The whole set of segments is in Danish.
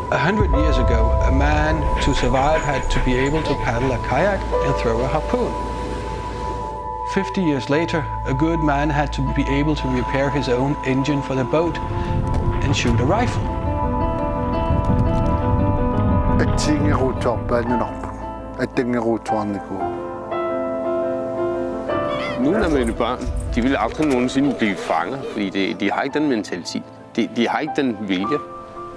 100 years ago, a man to survive had to be able to paddle a kayak and throw a harpoon. 50 years later, a good man had to be able to repair his own engine for the boat and shoot a rifle. Nogle af mine børn, de vil aldrig nogensinde blive fanget, fordi de har ikke den mentalitet. De har ikke den vilje.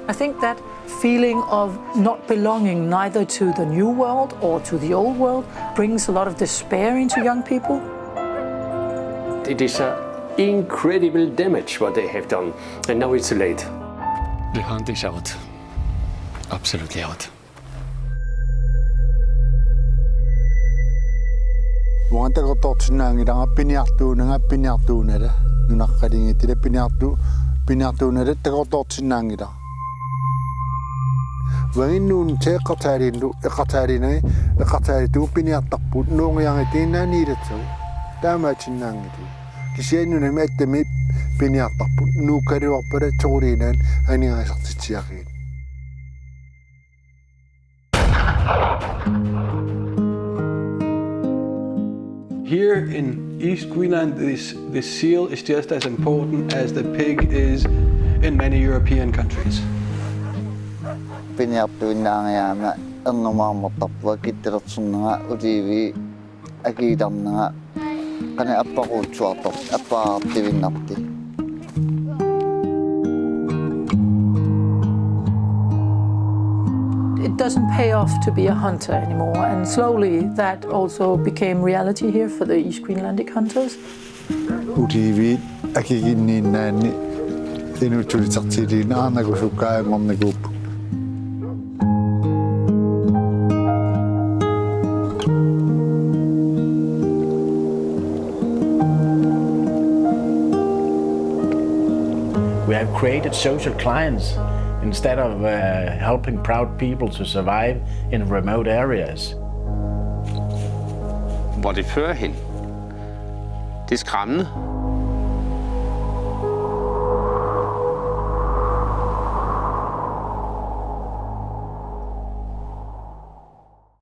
I think that feeling of not belonging neither to the new world or to the old world brings a lot of despair into young people. It is an incredible damage what they have done, and now it's late. The hunt is out. Absolutely out. Wanta ko totsinangiranga piniartuunere nunaqqalingitile piniartuunere tako totsinangira. Wanginnuun eqataaritu piniartarput nuungiangitiinnaaniilatsu taamaatsinnaangiti. Kisiannunami attami piniartarput nuukkaluarpala toruliinaan aniangasartitsiaqiin. Here in East Greenland, this seal is just as important as the pig is in many European countries. Piniartuinnaangiaama ernumaarmortarpua kittilertsunnanga uliivi akiidarnanga qana appaquutsuartor appaartivinnarti. It doesn't pay off to be a hunter anymore, and slowly that also became reality here for the East Greenlandic hunters. Uliivi akiginniinnaanni inuitsulisartiliin aanakusukkaangornikuuppu. We have created social clients instead of helping proud people to survive in remote areas. Hvor det fører hen, det er skræmmende.